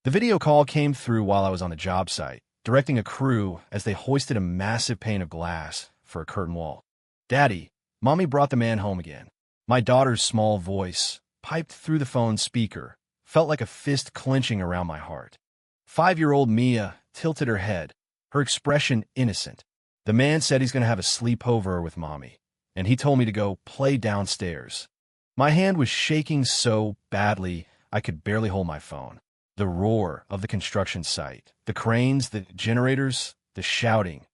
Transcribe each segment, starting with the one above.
The video call came through while I was on the job site, directing a crew as they hoisted a massive pane of glass for a curtain wall. "Daddy, Mommy brought the man home again." My daughter's small voice, piped through the phone's speaker, felt like a fist clenching around my heart. 5-year-old Mia tilted her head, her expression innocent. "The man said he's going to have a sleepover with Mommy, and he told me to go play downstairs." My hand was shaking so badly I could barely hold my phone. The roar of the construction site, the cranes, the generators, the shouting,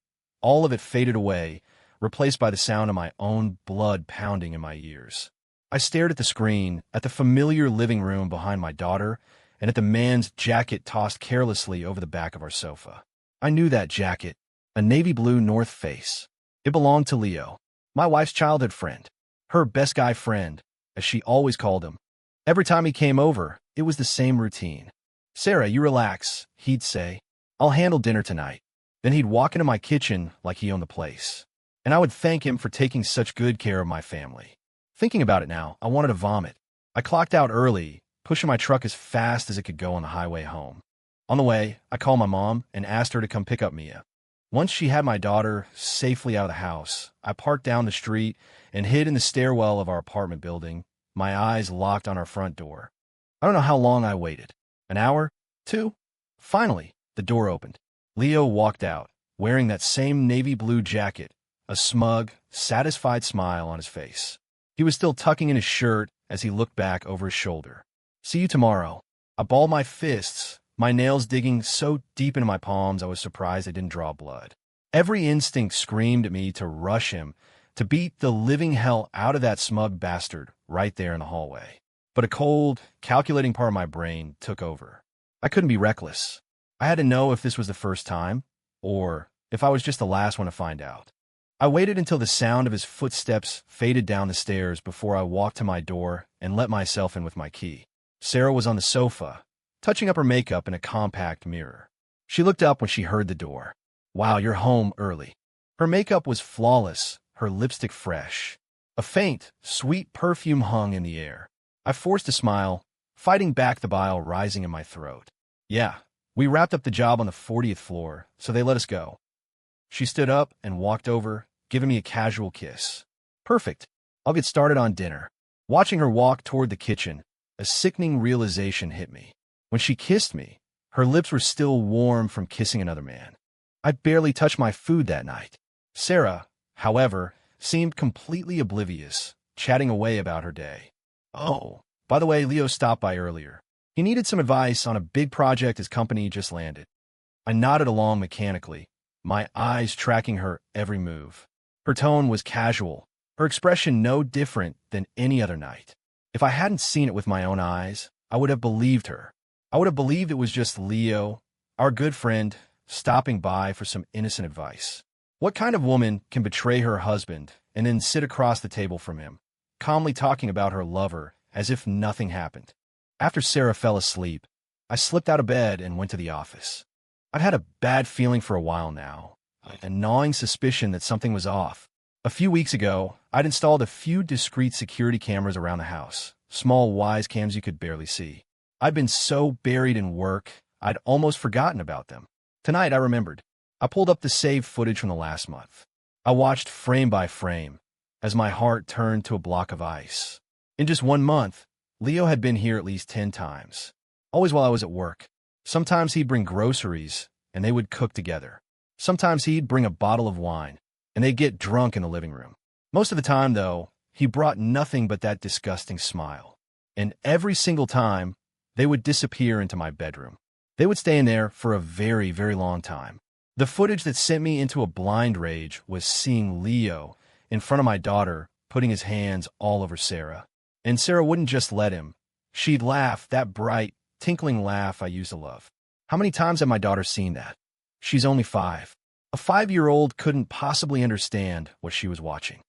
all of it faded away, replaced by the sound of my own blood pounding in my ears. I stared at the screen, at the familiar living room behind my daughter, and at the man's jacket tossed carelessly over the back of our sofa. I knew that jacket, a navy blue North Face. It belonged to Leo, my wife's childhood friend, her best guy friend, as she always called him. Every time he came over, it was the same routine. "Sarah, you relax," he'd say. "I'll handle dinner tonight." Then he'd walk into my kitchen like he owned the place. And I would thank him for taking such good care of my family. Thinking about it now, I wanted to vomit. I clocked out early, pushing my truck as fast as it could go on the highway home. On the way, I called my mom and asked her to come pick up Mia. Once she had my daughter safely out of the house, I parked down the street and hid in the stairwell of our apartment building, my eyes locked on our front door. I don't know how long I waited. An hour? 2? Finally, the door opened. Leo walked out, wearing that same navy blue jacket, a smug, satisfied smile on his face. He was still tucking in his shirt as he looked back over his shoulder. "See you tomorrow." I balled my fists, my nails digging so deep into my palms I was surprised I didn't draw blood. Every instinct screamed at me to rush him, to beat the living hell out of that smug bastard right there in the hallway. But a cold, calculating part of my brain took over. I couldn't be reckless. I had to know if this was the first time, or if I was just the last one to find out. I waited until the sound of his footsteps faded down the stairs before I walked to my door and let myself in with my key. Sarah was on the sofa, touching up her makeup in a compact mirror. She looked up when she heard the door. "Wow, you're home early." Her makeup was flawless, her lipstick fresh. A faint, sweet perfume hung in the air. I forced a smile, fighting back the bile rising in my throat. "Yeah, we wrapped up the job on the 40th floor, so they let us go." She stood up and walked over, giving me a casual kiss. "Perfect. I'll get started on dinner." Watching her walk toward the kitchen, a sickening realization hit me. When she kissed me, her lips were still warm from kissing another man. I'd barely touched my food that night. Sarah, however, seemed completely oblivious, chatting away about her day. "Oh, by the way, Leo stopped by earlier. He needed some advice on a big project his company just landed." I nodded along mechanically, my eyes tracking her every move. Her tone was casual, her expression no different than any other night. If I hadn't seen it with my own eyes, I would have believed her. I would have believed it was just Leo, our good friend, stopping by for some innocent advice. What kind of woman can betray her husband and then sit across the table from him, calmly talking about her lover as if nothing happened? After Sarah fell asleep, I slipped out of bed and went to the office. I'd had a bad feeling for a while now, a gnawing suspicion that something was off. A few weeks ago, I'd installed a few discreet security cameras around the house, small wise cams you could barely see. I'd been so buried in work, I'd almost forgotten about them. Tonight, I remembered. I pulled up the saved footage from the last month. I watched frame by frame, as my heart turned to a block of ice. In just 1 month, Leo had been here at least 10 times, always while I was at work. Sometimes he'd bring groceries, and they would cook together. Sometimes he'd bring a bottle of wine, and they'd get drunk in the living room. Most of the time, though, he brought nothing but that disgusting smile. And every single time, they would disappear into my bedroom. They would stay in there for a very, very long time. The footage that sent me into a blind rage was seeing Leo, in front of my daughter, putting his hands all over Sarah. And Sarah wouldn't just let him. She'd laugh, that bright, tinkling laugh I used to love. How many times had my daughter seen that? She's only 5. A 5-year-old couldn't possibly understand what she was watching.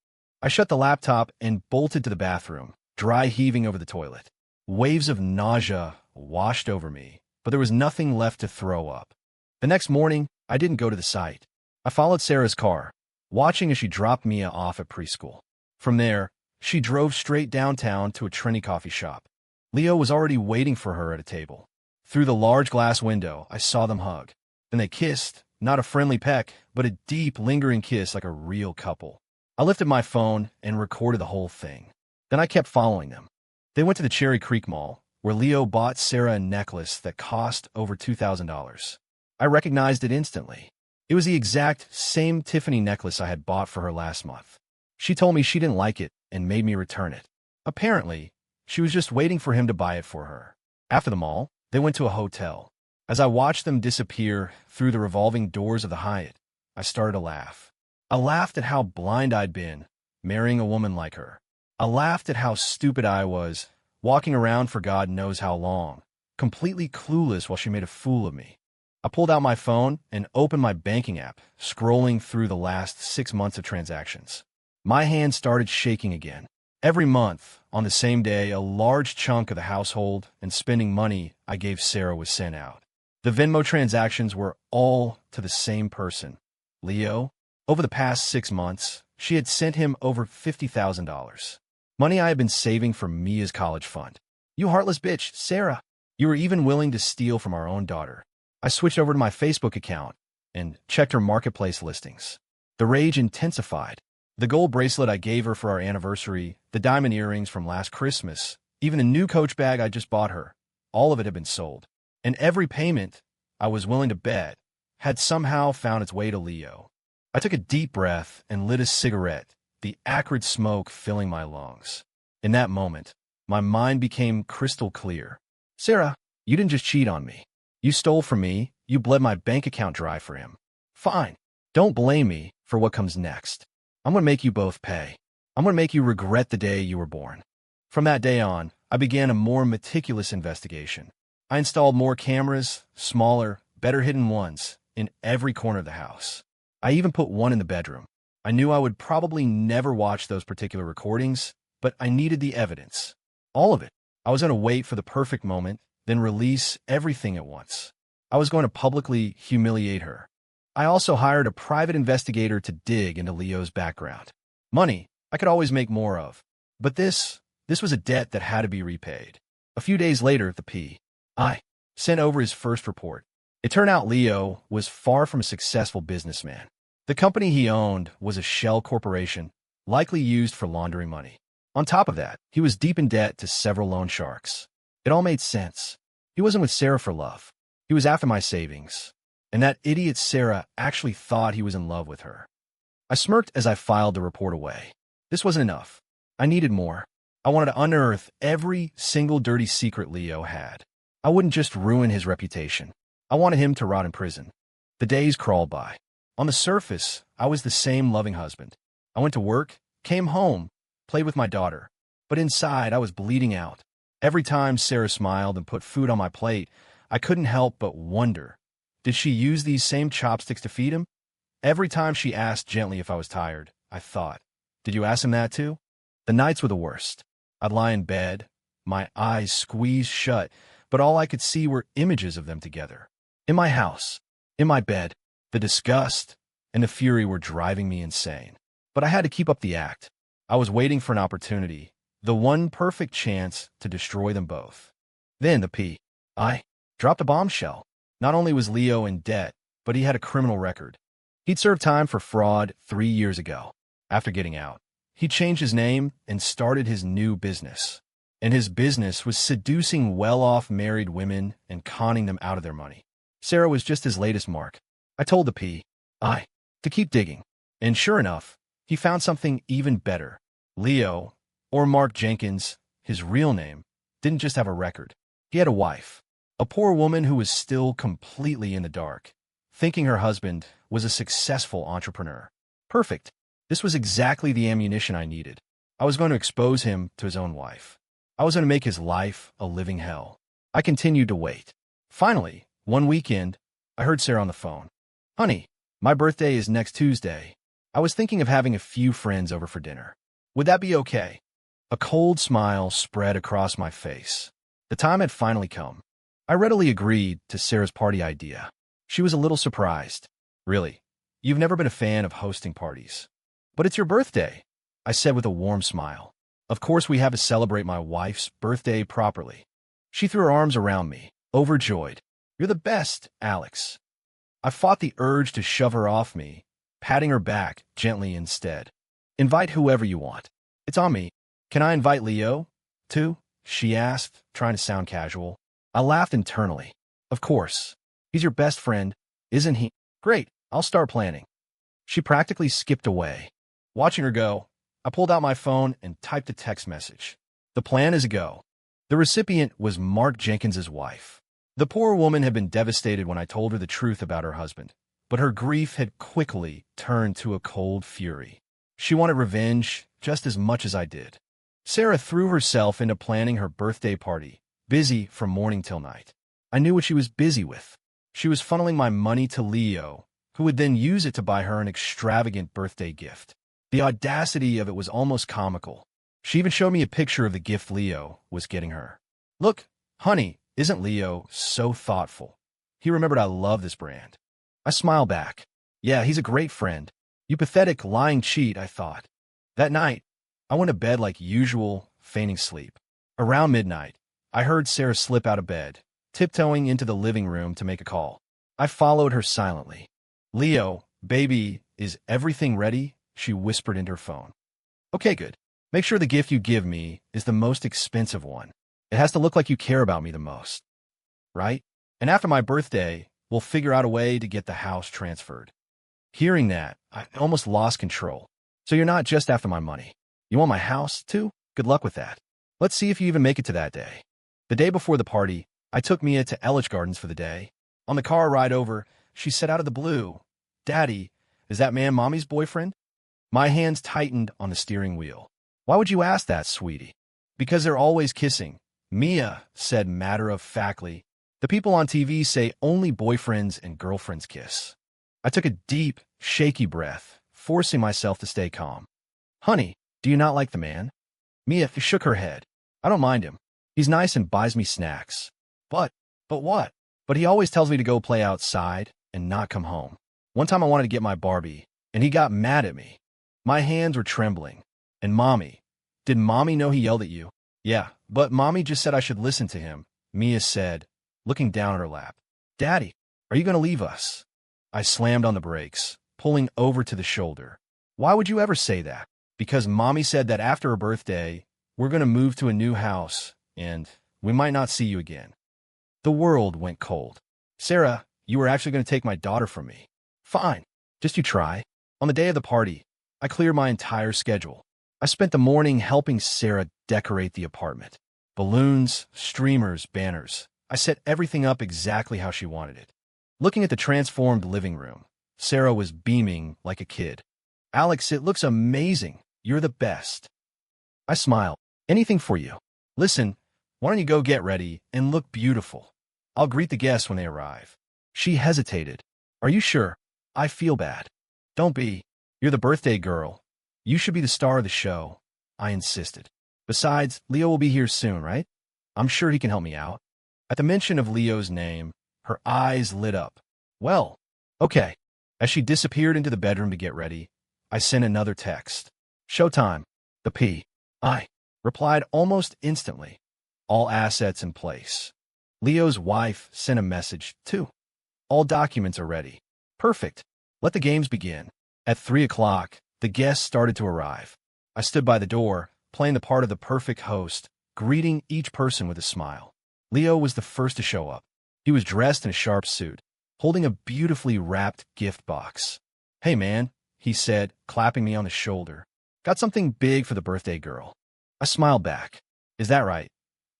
I shut the laptop and bolted to the bathroom, dry heaving over the toilet. Waves of nausea washed over me, but there was nothing left to throw up. The next morning, I didn't go to the site. I followed Sarah's car, watching as she dropped Mia off at preschool. From there, she drove straight downtown to a trendy coffee shop. Leo was already waiting for her at a table. Through the large glass window, I saw them hug. Then they kissed, not a friendly peck, but a deep, lingering kiss like a real couple. I lifted my phone and recorded the whole thing. Then I kept following them. They went to the Cherry Creek Mall, where Leo bought Sarah a necklace that cost over $2,000. I recognized it instantly. It was the exact same Tiffany necklace I had bought for her last month. She told me she didn't like it and made me return it. Apparently, she was just waiting for him to buy it for her. After the mall, they went to a hotel. As I watched them disappear through the revolving doors of the Hyatt, I started to laugh. I laughed at how blind I'd been, marrying a woman like her. I laughed at how stupid I was, walking around for God knows how long, completely clueless while she made a fool of me. I pulled out my phone and opened my banking app, scrolling through the last 6 months of transactions. My hand started shaking again. Every month, on the same day, a large chunk of the household and spending money I gave Sarah was sent out. The Venmo transactions were all to the same person, Leo. Over the past 6 months, she had sent him over $50,000. Money I had been saving for Mia's college fund. You heartless bitch, Sarah. You were even willing to steal from our own daughter. I switched over to my Facebook account and checked her marketplace listings. The rage intensified. The gold bracelet I gave her for our anniversary, the diamond earrings from last Christmas, even the new Coach bag I just bought her, all of it had been sold. And every payment, I was willing to bet, had somehow found its way to Leo. I took a deep breath and lit a cigarette, the acrid smoke filling my lungs. In that moment, my mind became crystal clear. Sarah, you didn't just cheat on me. You stole from me, you bled my bank account dry for him. Fine. Don't blame me for what comes next. I'm going to make you both pay. I'm going to make you regret the day you were born. From that day on, I began a more meticulous investigation. I installed more cameras, smaller, better hidden ones, in every corner of the house. I even put one in the bedroom. I knew I would probably never watch those particular recordings, but I needed the evidence. All of it. I was going to wait for the perfect moment, then release everything at once. I was going to publicly humiliate her. I also hired a private investigator to dig into Leo's background. Money, I could always make more of. But this was a debt that had to be repaid. A few days later, the P.I. sent over his first report. It turned out Leo was far from a successful businessman. The company he owned was a shell corporation, likely used for laundering money. On top of that, he was deep in debt to several loan sharks. It all made sense. He wasn't with Sarah for love. He was after my savings. And that idiot Sarah actually thought he was in love with her. I smirked as I filed the report away. This wasn't enough. I needed more. I wanted to unearth every single dirty secret Leo had. I wouldn't just ruin his reputation. I wanted him to rot in prison. The days crawled by. On the surface, I was the same loving husband. I went to work, came home, played with my daughter. But inside, I was bleeding out. Every time Sarah smiled and put food on my plate, I couldn't help but wonder, did she use these same chopsticks to feed him? Every time she asked gently if I was tired, I thought, did you ask him that too? The nights were the worst. I'd lie in bed, my eyes squeezed shut, but all I could see were images of them together. In my house, in my bed, the disgust and the fury were driving me insane. But I had to keep up the act. I was waiting for an opportunity, the one perfect chance to destroy them both. Then the P.I. dropped a bombshell. Not only was Leo in debt, but he had a criminal record. He'd served time for fraud 3 years ago. After getting out, he changed his name and started his new business. And his business was seducing well-off married women and conning them out of their money. Sarah was just his latest mark. I told the P.I. to keep digging. And sure enough, he found something even better. Leo, or Mark Jenkins, his real name, didn't just have a record. He had a wife. A poor woman who was still completely in the dark, thinking her husband was a successful entrepreneur. Perfect. This was exactly the ammunition I needed. I was going to expose him to his own wife. I was going to make his life a living hell. I continued to wait. Finally, one weekend, I heard Sarah on the phone. Honey, my birthday is next Tuesday. I was thinking of having a few friends over for dinner. Would that be okay? A cold smile spread across my face. The time had finally come. I readily agreed to Sarah's party idea. She was a little surprised. Really, you've never been a fan of hosting parties. But it's your birthday, I said with a warm smile. Of course we have to celebrate my wife's birthday properly. She threw her arms around me. overjoyed. "You're the best, Alex." I fought the urge to shove her off me, patting her back gently instead. "Invite whoever you want. It's on me. Can I invite Leo, too?" she asked, trying to sound casual. I laughed internally. "Of course. He's your best friend, isn't he?" "Great, I'll start planning." She practically skipped away. Watching her go, I pulled out my phone and typed a text message. The plan is a go. The recipient was Mark Jenkins's wife. The poor woman had been devastated when I told her the truth about her husband, but her grief had quickly turned to a cold fury. She wanted revenge just as much as I did. Sarah threw herself into planning her birthday party, busy from morning till night. I knew what she was busy with. She was funneling my money to Leo, who would then use it to buy her an extravagant birthday gift. The audacity of it was almost comical. She even showed me a picture of the gift Leo was getting her. "Look, honey, isn't Leo so thoughtful? He remembered I love this brand." I smiled back. "Yeah, he's a great friend." You pathetic, lying cheat, I thought. That night, I went to bed like usual, feigning sleep. Around midnight, I heard Sarah slip out of bed, tiptoeing into the living room to make a call. I followed her silently. "Leo, baby, is everything ready?" she whispered into her phone. "Okay, good. Make sure the gift you give me is the most expensive one. It has to look like you care about me the most. Right? And after my birthday, we'll figure out a way to get the house transferred." Hearing that, I almost lost control. "So you're not just after my money. You want my house, too? Good luck with that. Let's see if you even make it to that day." The day before the party, I took Mia to Ellich Gardens for the day. On the car ride over, she said out of the blue, "Daddy, is that man Mommy's boyfriend?" My hands tightened on the steering wheel. "Why would you ask that, sweetie?" "Because they're always kissing," Mia said matter-of-factly. "The people on TV say only boyfriends and girlfriends kiss." I took a deep, shaky breath, forcing myself to stay calm. "Honey, do you not like the man?" Mia shook her head. "I don't mind him. He's nice and buys me snacks. But what? But he always tells me to go play outside and not come home. One time I wanted to get my Barbie, and he got mad at me." My hands were trembling. "And Mommy? Did Mommy know he yelled at you?" "Yeah, but Mommy just said I should listen to him," Mia said, looking down at her lap. "Daddy, are you going to leave us?" I slammed on the brakes, pulling over to the shoulder. "Why would you ever say that?" "Because Mommy said that after her birthday, we're going to move to a new house, and we might not see you again." The world went cold. "Sarah, you were actually going to take my daughter from me." "Fine, just you try." On the day of the party, I cleared my entire schedule. I spent the morning helping Sarah decorate the apartment. Balloons, streamers, banners. I set everything up exactly how she wanted it. Looking at the transformed living room, Sarah was beaming like a kid. "Alex, it looks amazing. You're the best." I smiled. "Anything for you. Listen, why don't you go get ready and look beautiful? I'll greet the guests when they arrive." She hesitated. "Are you sure? I feel bad." "Don't be. You're the birthday girl. You should be the star of the show," I insisted. "Besides, Leo will be here soon, right? I'm sure he can help me out." At the mention of Leo's name, her eyes lit up. "Well, okay." As she disappeared into the bedroom to get ready, I sent another text. "Showtime. The P.I." replied almost instantly. "All assets in place." Leo's wife sent a message, too. "All documents are ready." "Perfect. Let the games begin." At 3 o'clock, the guests started to arrive. I stood by the door, playing the part of the perfect host, greeting each person with a smile. Leo was the first to show up. He was dressed in a sharp suit, holding a beautifully wrapped gift box. "Hey, man," he said, clapping me on the shoulder. "Got something big for the birthday girl." I smiled back. "Is that right?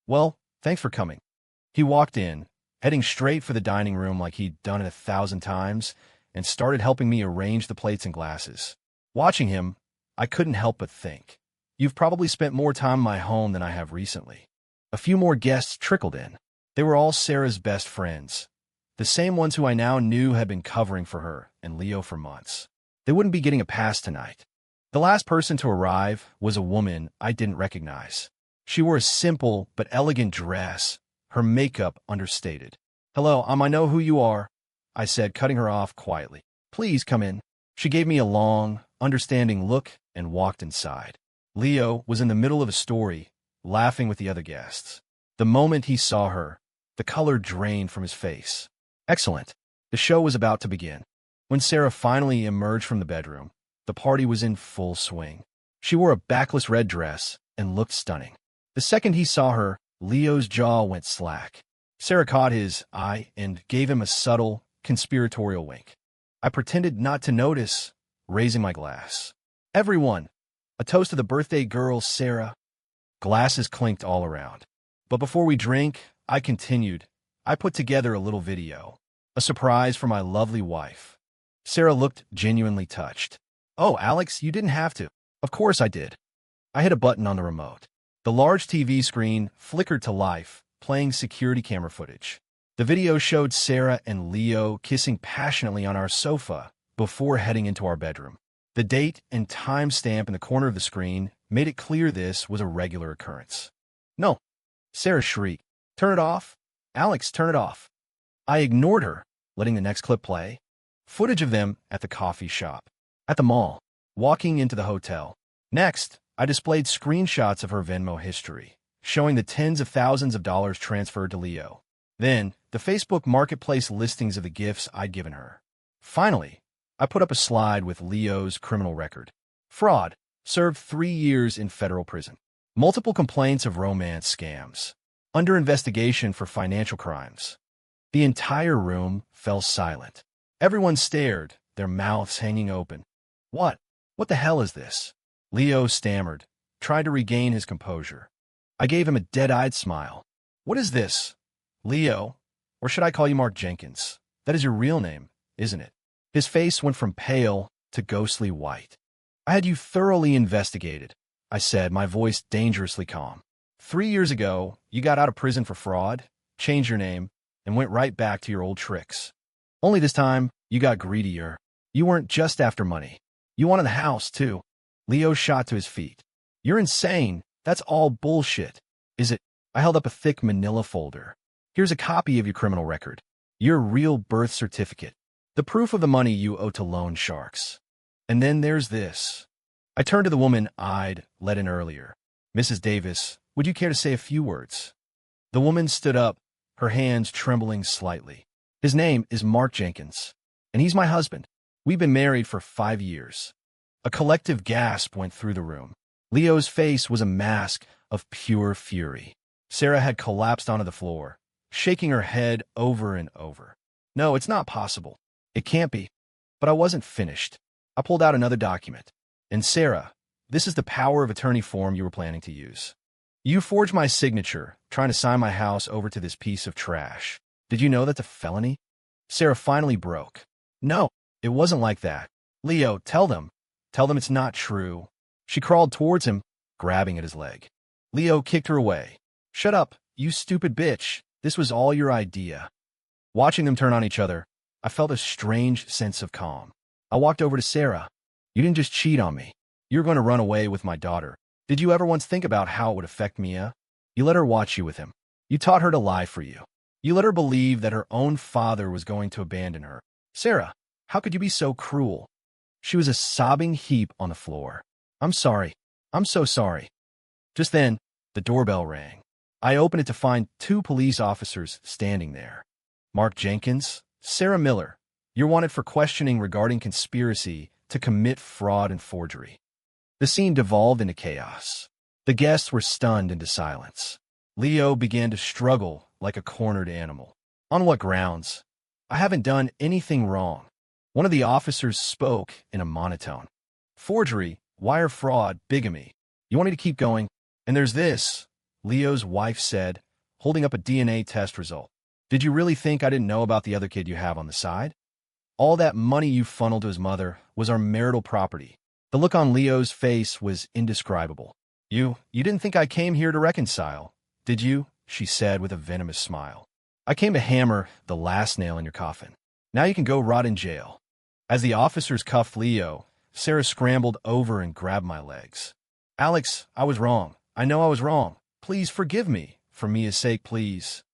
Well, thanks for coming." He walked in, heading straight for the dining room like he'd done it 1,000 times, and started helping me arrange the plates and glasses. Watching him, I couldn't help but think, you've probably spent more time in my home than I have recently. A few more guests trickled in. They were all Sarah's best friends, the same ones who I now knew had been covering for her and Leo for months. They wouldn't be getting a pass tonight. The last person to arrive was a woman I didn't recognize. She wore a simple but elegant dress, her makeup understated. "Hello, I know who you are," I said, cutting her off quietly. "Please come in." She gave me a long, understanding look and walked inside. Leo was in the middle of a story, laughing with the other guests. The moment he saw her, The color drained from his face. Excellent. The show was about to begin. When Sarah finally emerged from the bedroom, the party was in full swing. She wore a backless red dress and looked stunning. The second he saw her, Leo's jaw went slack. Sarah caught his eye and gave him a subtle, conspiratorial wink. I pretended not to notice, raising my glass. Everyone, a toast to the birthday girl, Sarah. Glasses clinked all around. But before we drink, I continued. I put together a little video. A surprise for my lovely wife. Sarah looked genuinely touched. Oh, Alex, you didn't have to. Of course I did. I hit a button on the remote. The large TV screen flickered to life, playing security camera footage. The video showed Sarah and Leo kissing passionately on our sofa before heading into our bedroom. The date and time stamp in the corner of the screen made it clear this was a regular occurrence. No, Sarah shrieked. Turn it off. Alex, turn it off. I ignored her, letting the next clip play. Footage of them at the coffee shop, at the mall, walking into the hotel. Next, I displayed screenshots of her Venmo history, showing the tens of thousands of dollars transferred to Leo. Then, the Facebook Marketplace listings of the gifts I'd given her. Finally, I put up a slide with Leo's criminal record. Fraud, served 3 years in federal prison. Multiple complaints of romance scams. Under investigation for financial crimes. The entire room fell silent. Everyone stared, their mouths hanging open. What? What the hell is this? Leo stammered, tried to regain his composure. I gave him a dead-eyed smile. What is this? Leo? Or should I call you Mark Jenkins? That is your real name, isn't it? His face went from pale to ghostly white. I had you thoroughly investigated, I said, my voice dangerously calm. 3 years ago, you got out of prison for fraud, changed your name, and went right back to your old tricks. Only this time, you got greedier. You weren't just after money. You wanted the house, too. Leo shot to his feet. You're insane. That's all bullshit. Is it? I held up a thick manila folder. Here's a copy of your criminal record. Your real birth certificate. The proof of the money you owe to loan sharks. And then there's this. I turned to the woman I'd let in earlier. Mrs. Davis, would you care to say a few words? The woman stood up, her hands trembling slightly. His name is Mark Jenkins, and he's my husband. We've been married for 5 years. A collective gasp went through the room. Leo's face was a mask of pure fury. Sarah had collapsed onto the floor, shaking her head over and over. No, it's not possible. It can't be. But I wasn't finished. I pulled out another document. And Sarah, this is the power of attorney form you were planning to use. You forged my signature, trying to sign my house over to this piece of trash. Did you know that's a felony? Sarah finally broke. No, it wasn't like that. Leo, tell them. Tell them it's not true. She crawled towards him, grabbing at his leg. Leo kicked her away. Shut up, you stupid bitch. This was all your idea. Watching them turn on each other, I felt a strange sense of calm. I walked over to Sarah. You didn't just cheat on me. You were going to run away with my daughter. Did you ever once think about how it would affect Mia? You let her watch you with him. You taught her to lie for you. You let her believe that her own father was going to abandon her. Sarah, how could you be so cruel? She was a sobbing heap on the floor. I'm sorry. I'm so sorry. Just then, the doorbell rang. I opened it to find 2 police officers standing there. Mark Jenkins, Sarah Miller. You're wanted for questioning regarding conspiracy to commit fraud and forgery. The scene devolved into chaos. The guests were stunned into silence. Leo began to struggle like a cornered animal. On what grounds? I haven't done anything wrong. One of the officers spoke in a monotone. Forgery, wire fraud, bigamy. You want me to keep going? And there's this, Leo's wife said, holding up a DNA test result. Did you really think I didn't know about the other kid you have on the side? All that money you funneled to his mother was our marital property. The look on Leo's face was indescribable. You didn't think I came here to reconcile, did you? She said with a venomous smile. I came to hammer the last nail in your coffin. Now you can go rot in jail. As the officers cuffed Leo, Sarah scrambled over and grabbed my legs. Alex, I was wrong. I know I was wrong. Please forgive me. For Mia's sake, please.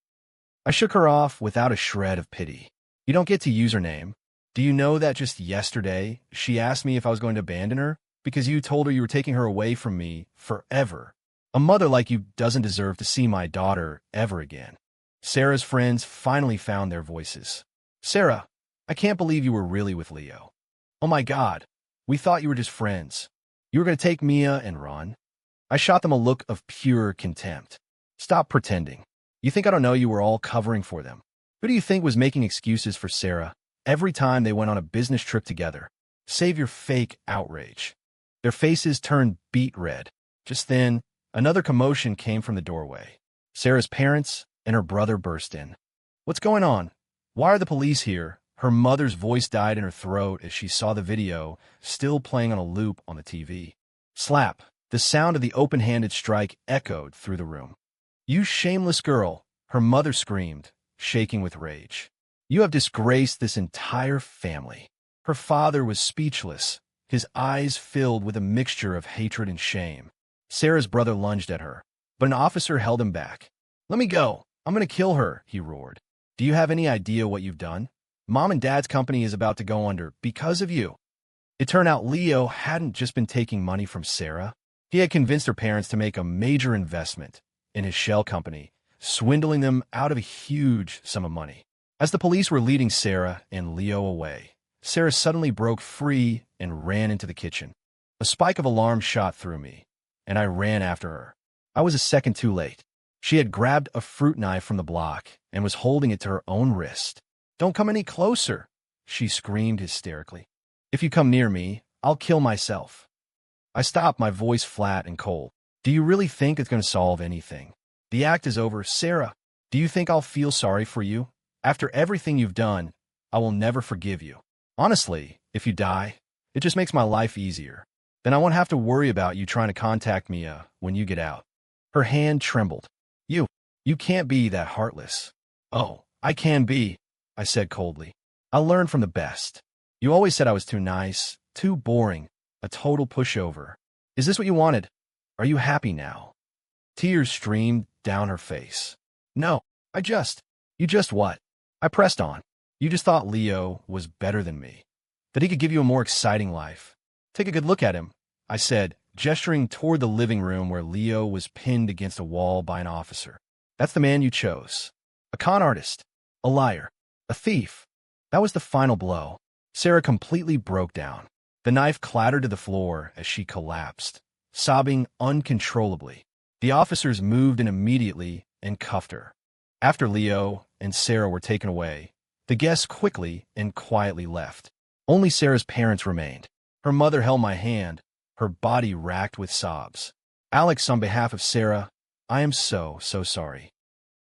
I shook her off without a shred of pity. You don't get to use her name. Do you know that just yesterday, she asked me if I was going to abandon her because you told her you were taking her away from me forever? A mother like you doesn't deserve to see my daughter ever again. Sarah's friends finally found their voices. Sarah, I can't believe you were really with Leo. Oh my God, we thought you were just friends. You were going to take Mia and run? I shot them a look of pure contempt. Stop pretending. You think I don't know you were all covering for them? Who do you think was making excuses for Sarah every time they went on a business trip together? Save your fake outrage. Their faces turned beet red. Just then, another commotion came from the doorway. Sarah's parents and her brother burst in. What's going on? Why are the police here? Her mother's voice died in her throat as she saw the video still playing on a loop on the TV. Slap. The sound of the open-handed strike echoed through the room. You shameless girl, her mother screamed, shaking with rage. You have disgraced this entire family. Her father was speechless, his eyes filled with a mixture of hatred and shame. Sarah's brother lunged at her, but an officer held him back. Let me go. I'm going to kill her, he roared. Do you have any idea what you've done? Mom and Dad's company is about to go under because of you. It turned out Leo hadn't just been taking money from Sarah. He had convinced her parents to make a major investment in his shell company, swindling them out of a huge sum of money. As the police were leading Sarah and Leo away, Sarah suddenly broke free and ran into the kitchen. A spike of alarm shot through me, and I ran after her. I was a second too late. She had grabbed a fruit knife from the block and was holding it to her own wrist. Don't come any closer, she screamed hysterically. If you come near me, I'll kill myself. I stopped, my voice flat and cold. Do you really think it's going to solve anything? The act is over. Sarah, do you think I'll feel sorry for you? After everything you've done, I will never forgive you. Honestly, if you die, it just makes my life easier. Then I won't have to worry about you trying to contact me when you get out. Her hand trembled. You can't be that heartless. Oh, I can be, I said coldly. I learned from the best. You always said I was too nice, too boring, a total pushover. Is this what you wanted? Are you happy now? Tears streamed down her face. No, you just what? I pressed on. You just thought Leo was better than me, that he could give you a more exciting life. Take a good look at him, I said, gesturing toward the living room where Leo was pinned against a wall by an officer. That's the man you chose. A con artist, a liar, a thief. That was the final blow. Sarah completely broke down. The knife clattered to the floor as she collapsed, sobbing uncontrollably. The officers moved in immediately and cuffed her. After Leo and Sarah were taken away, the guests quickly and quietly left. Only Sarah's parents remained. Her mother held my hand, her body racked with sobs. Alex, on behalf of Sarah, I am so sorry.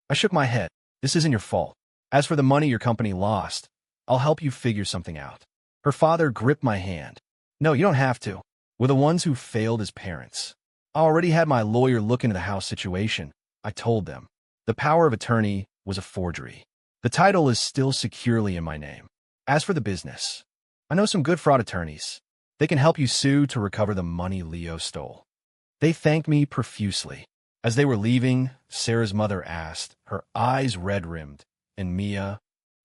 I shook my head. This isn't your fault. As for the money your company lost, I'll help you figure something out. Her father gripped my hand. No, you don't have to. We're the ones who failed as parents. I already had my lawyer look into the house situation, I told them. The power of attorney was a forgery. The title is still securely in my name. As for the business, I know some good fraud attorneys. They can help you sue to recover the money Leo stole. They thanked me profusely. As they were leaving, Sarah's mother asked, her eyes red-rimmed, and Mia,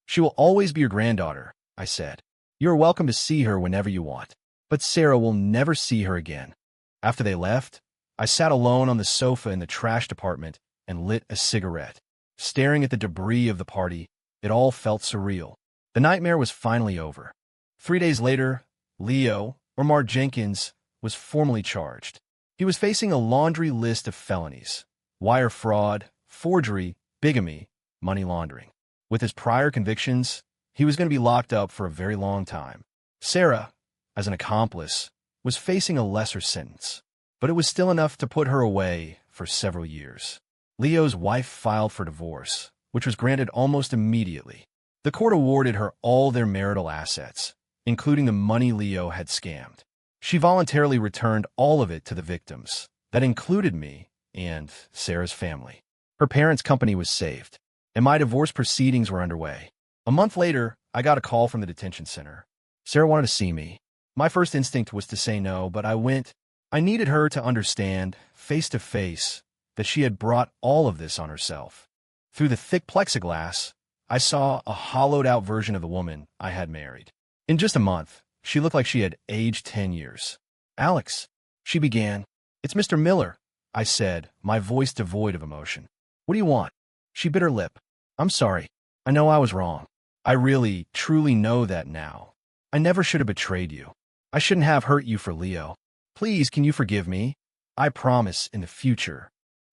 she will always be your granddaughter, I said. You're welcome to see her whenever you want, but Sarah will never see her again. After they left, I sat alone on the sofa in the trash department and lit a cigarette. Staring at the debris of the party, it all felt surreal. The nightmare was finally over. 3 days later, Leo, or Mark Jenkins, was formally charged. He was facing a laundry list of felonies: wire fraud, forgery, bigamy, money laundering. With his prior convictions, he was going to be locked up for a very long time. Sarah, as an accomplice, was facing a lesser sentence, but it was still enough to put her away for several years. Leo's wife filed for divorce, which was granted almost immediately. The court awarded her all their marital assets, including the money Leo had scammed. She voluntarily returned all of it to the victims. That included me and Sarah's family. Her parents' company was saved, and my divorce proceedings were underway. A month later, I got a call from the detention center. Sarah wanted to see me. My first instinct was to say no, but I went. I needed her to understand, face to face, that she had brought all of this on herself. Through the thick plexiglass, I saw a hollowed-out version of the woman I had married. In just a month, she looked like she had aged 10 years. Alex, she began. It's Mr. Miller, I said, my voice devoid of emotion. What do you want? She bit her lip. I'm sorry. I know I was wrong. I really, truly know that now. I never should have betrayed you. I shouldn't have hurt you for Leo. Please, can you forgive me? I promise in the future.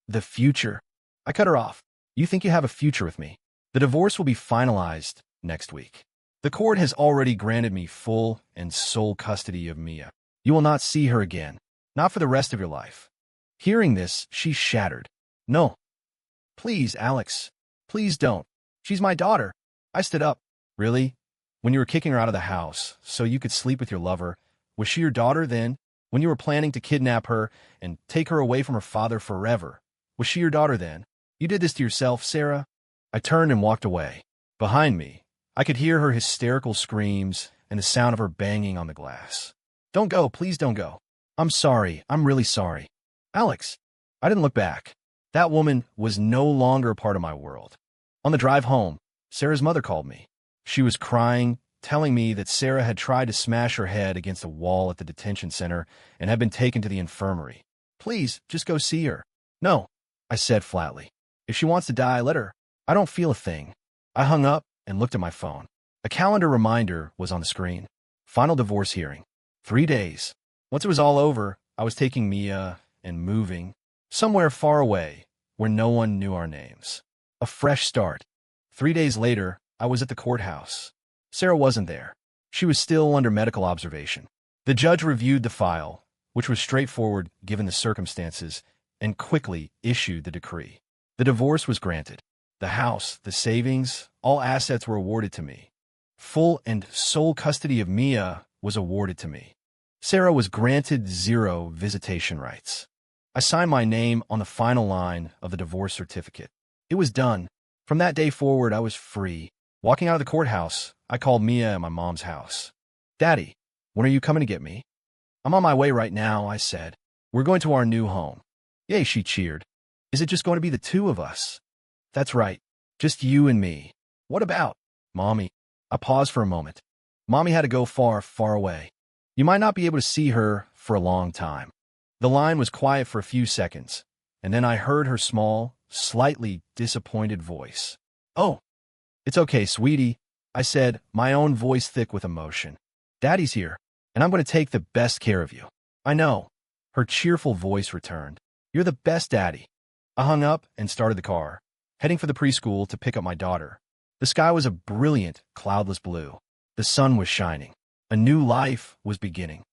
The future? I cut her off. You think you have a future with me? The divorce will be finalized next week. The court has already granted me full and sole custody of Mia. You will not see her again. Not for the rest of your life. Hearing this, she shattered. No. Please, Alex. Please don't. She's my daughter. I stood up. Really? When you were kicking her out of the house so you could sleep with your lover, was she your daughter then? When you were planning to kidnap her and take her away from her father forever, was she your daughter then? You did this to yourself, Sarah? I turned and walked away. Behind me, I could hear her hysterical screams and the sound of her banging on the glass. Don't go, please don't go. I'm sorry, I'm really sorry. Alex, I didn't look back. That woman was no longer a part of my world. On the drive home, Sarah's mother called me. She was crying, telling me that Sarah had tried to smash her head against a wall at the detention center and had been taken to the infirmary. Please, just go see her. No, I said flatly. If she wants to die, let her. I don't feel a thing. I hung up and looked at my phone. A calendar reminder was on the screen. Final divorce hearing. 3 days. Once it was all over, I was taking Mia and moving somewhere far away where no one knew our names. A fresh start. 3 days later, I was at the courthouse. Sarah wasn't there. She was still under medical observation. The judge reviewed the file, which was straightforward given the circumstances, and quickly issued the decree. The divorce was granted. The house, the savings, all assets were awarded to me. Full and sole custody of Mia was awarded to me. Sarah was granted 0 visitation rights. I signed my name on the final line of the divorce certificate. It was done. From that day forward, I was free. Walking out of the courthouse, I called Mia at my mom's house. Daddy, when are you coming to get me? I'm on my way right now, I said. We're going to our new home. Yay, she cheered. Is it just going to be the two of us? That's right. Just you and me. What about Mommy? I paused for a moment. Mommy had to go far, far away. You might not be able to see her for a long time. The line was quiet for a few seconds, and then I heard her small, slightly disappointed voice. Oh, it's okay, sweetie, I said, my own voice thick with emotion. Daddy's here, and I'm going to take the best care of you. I know. Her cheerful voice returned. You're the best daddy. I hung up and started the car, heading for the preschool to pick up my daughter. The sky was a brilliant, cloudless blue. The sun was shining. A new life was beginning.